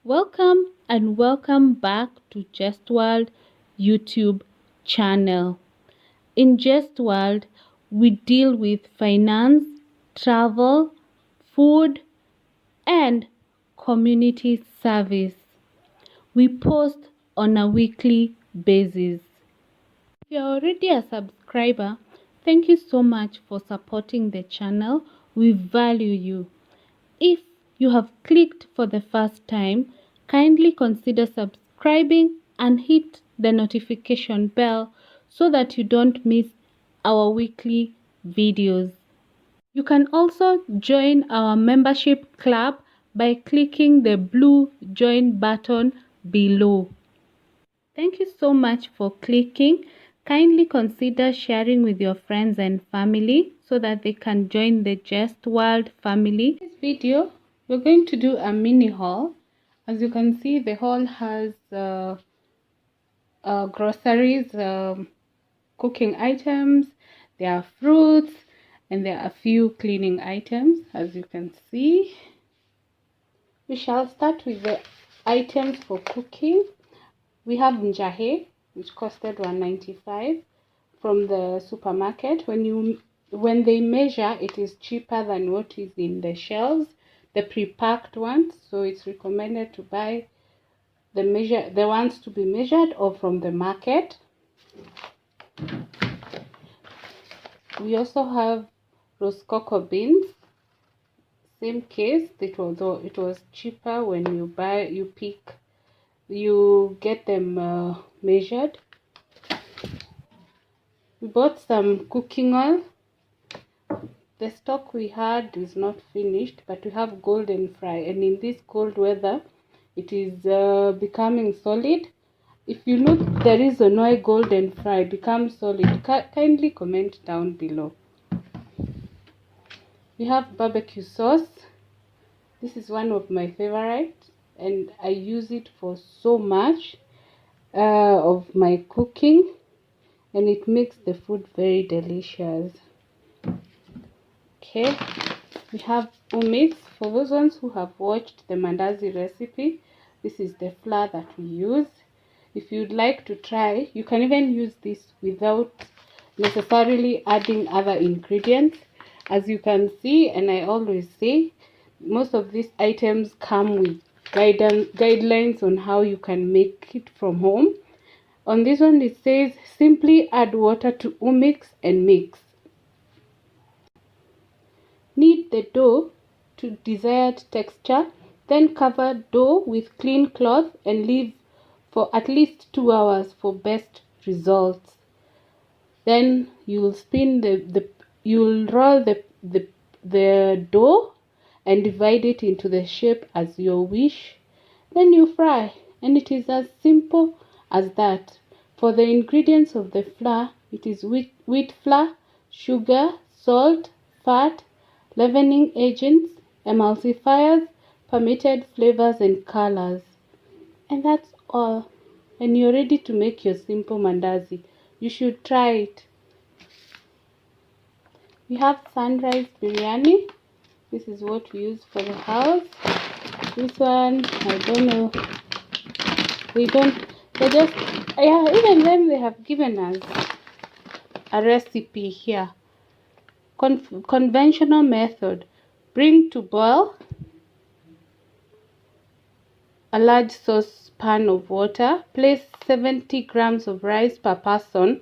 Welcome and welcome back to Just World YouTube channel. In Just World, we deal with finance, travel, food, and community service. We post on a weekly basis. If you're already a subscriber, thank you so much for supporting the channel. We value you. If you have clicked for the first time, kindly consider subscribing and hit the notification bell so that you don't miss our weekly videos. You can also join our membership club by clicking the blue join button below. Thank you so much for clicking. Kindly consider sharing with your friends and family so that they can join the Just World family. In this video, we're going to do a mini haul. As you can see, the haul has groceries, cooking items, there are fruits, and there are a few cleaning items. As you can see, we shall start with the items for cooking. We have njahe, which costed $1.95 from the supermarket. When they measure, it is cheaper than what is in the shelves, the pre-packed ones. So it's recommended to buy the ones to be measured or from the market. We also have rosecoco beans. Same case, although it was cheaper when you get them measured. We bought some cooking oil. The stock we had is not finished, but we have golden fry, and in this cold weather it is becoming solid. If you look the reason why golden fry becomes solid, kindly comment down below. We have barbecue sauce. This is one of my favorites, and I use it for so much of my cooking, and it makes the food very delicious. Okay, we have umix. For those ones who have watched the mandazi recipe, this is the flour that we use. If you'd like to try, you can even use this without necessarily adding other ingredients. As you can see, and I always say, most of these items come with guidelines on how you can make it from home. On this one, it says simply add water to umix and mix. Knead the dough to desired texture, then cover dough with clean cloth and leave for at least 2 hours for best results. Then you'll roll the dough and divide it into the shape as you wish. Then you fry, and it is as simple as that. For the ingredients of the flour, it is wheat flour, sugar, salt, fat, leavening agents, emulsifiers, permitted flavors and colors. And that's all. And you're ready to make your simple mandazi. You should try it. We have sunrise biryani. This is what we use for the house. This one, I don't know. Even then they have given us a recipe here. Conventional method. Bring to boil a large saucepan of water. Place 70 grams of rice per person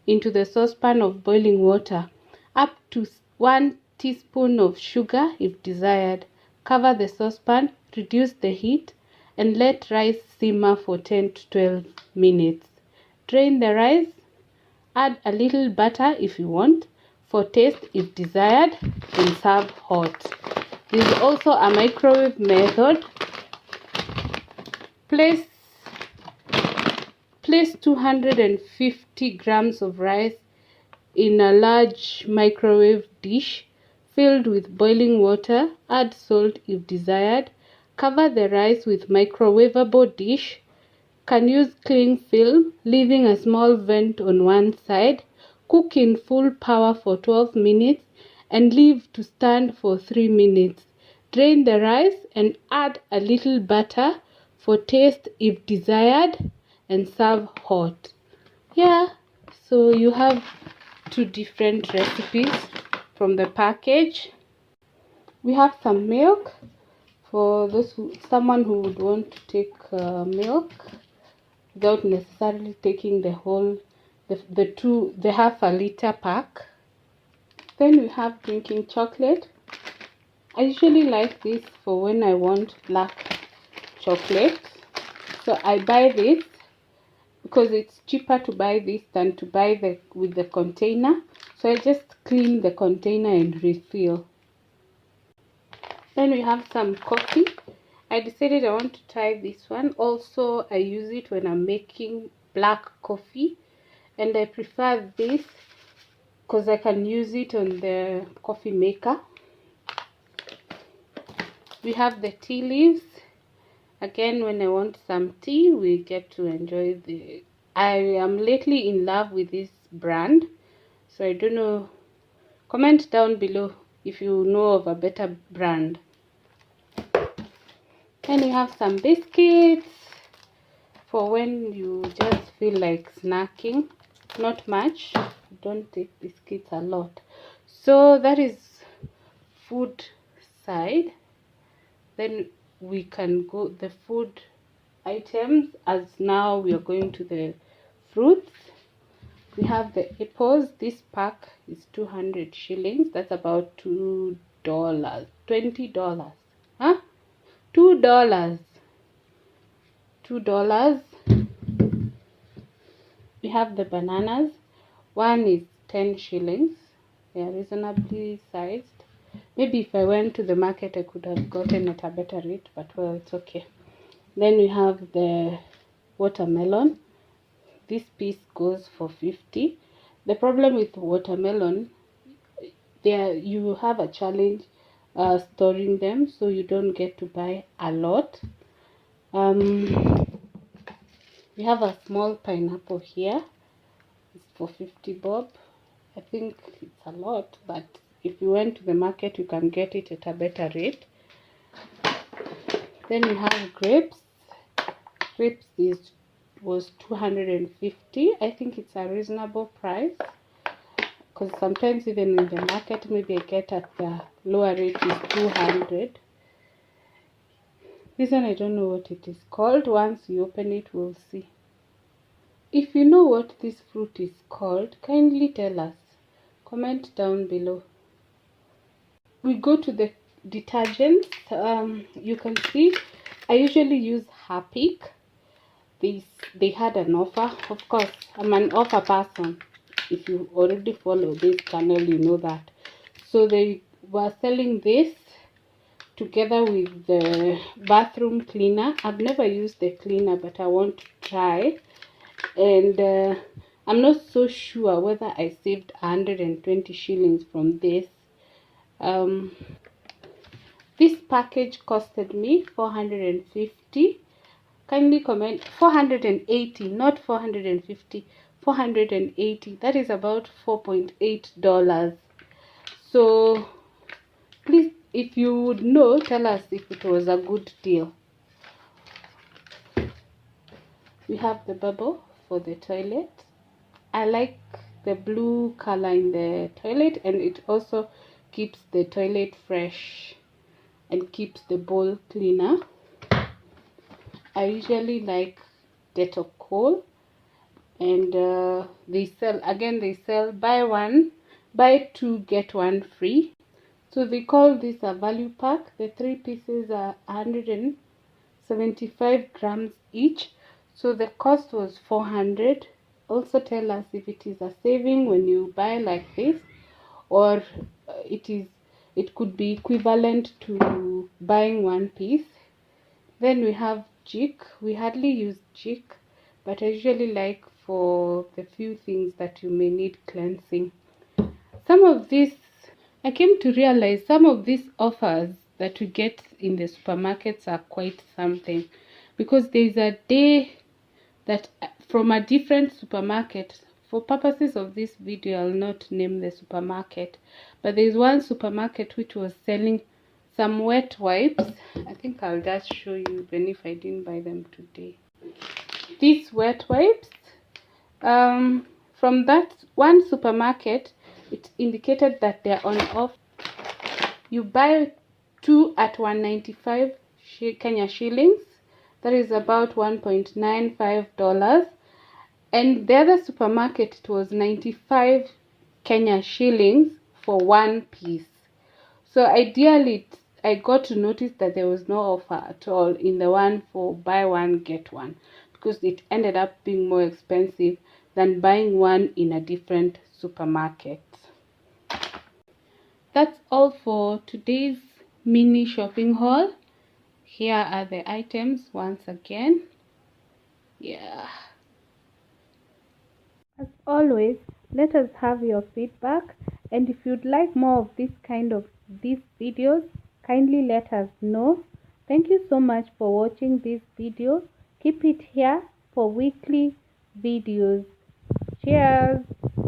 into the saucepan of boiling water. Up to 1 teaspoon of sugar if desired. Cover the saucepan, reduce the heat, and let rice simmer for 10 to 12 minutes. Drain the rice. Add a little butter if you want, for taste if desired, and serve hot. There is also a microwave method. Place 250 grams of rice in a large microwave dish filled with boiling water. Add salt if desired. Cover the rice with microwavable dish. Can use cling film, leaving a small vent on one side. Cook in full power for 12 minutes and leave to stand for 3 minutes. Drain the rice and add a little butter for taste if desired, and serve hot. Yeah, so you have two different recipes from the package. We have some milk for someone who would want to take milk without necessarily taking the half a liter pack. Then we have drinking chocolate. I usually like this for when I want black chocolate, so I buy this because it's cheaper to buy this than to buy with the container. So I just clean the container and refill. Then we have some coffee. I decided I want to try this one. Also, I use it when I'm making black coffee, and I prefer this because I can use it on the coffee maker. We have the tea leaves. Again, when I want some tea, we get to enjoy I am lately in love with this brand, so I don't know. Comment down below if you know of a better brand. Then you have some biscuits for when you just feel like snacking. Not much. Don't take biscuits a lot. So that is food side. Then we can go the food items, as now we are going to the fruits. We have the apples. This pack is 200 shillings. That's about $2. $20. Huh? $2. $2. We have the bananas. One is 10 shillings. They are reasonably sized. Maybe if I went to the market I could have gotten at a better rate, but well, it's okay. Then we have the watermelon. This piece goes for 50. The problem with watermelon, you have a challenge storing them, so you don't get to buy a lot. We have a small pineapple here. It's for 50 bob. I think it's a lot, but if you went to the market you can get it at a better rate. Then we have grapes. Grapes was 250. I think it's a reasonable price, because sometimes even in the market maybe I get at the lower rate is 200. This one I don't know what it is called. Once you open it we'll see. If you know what this fruit is called, kindly tell us. Comment down below. We go to the detergents. You can see I usually use Harpic. They had an offer. Of course, I'm an offer person. If you already follow this channel, you know that. So they were selling this together with the bathroom cleaner. I've never used the cleaner, but I want to try. And I'm not so sure whether I saved 120 shillings from this. This package costed me 450. Kindly comment. 480, not 450, 480. That is about $4.8. So please, if you would know, tell us if it was a good deal. We have the bubble for the toilet. I like the blue color in the toilet, and it also keeps the toilet fresh and keeps the bowl cleaner. I usually like Dettol, and they sell buy two get one free. So they call this a value pack. The 3 pieces are 175 grams each, so the cost was 400. Also tell us if it is a saving when you buy like this, or it could be equivalent to buying one piece. Then we have Jik. We hardly use Jik, but I usually like for the few things that you may need cleansing. I came to realize some of these offers that we get in the supermarkets are quite something, because there is a day that from a different supermarket. For purposes of this video, I'll not name the supermarket, but there is one supermarket which was selling some wet wipes. I think I'll just show you even if I didn't buy them today. These wet wipes, from that one supermarket, it indicated that they're on offer. You buy 2 at 195 Kenya shillings. That is about $1.95. And the other supermarket, it was 95 Kenya shillings for one piece. So ideally, I got to notice that there was no offer at all in the one for buy one get one, because it ended up being more expensive than buying one in a different supermarket. That's all for today's mini shopping haul. Here are the items once again. Yeah. As always, let us have your feedback, and if you'd like more of this kind of these videos, kindly let us know. Thank you so much for watching this video. Keep it here for weekly videos. Cheers.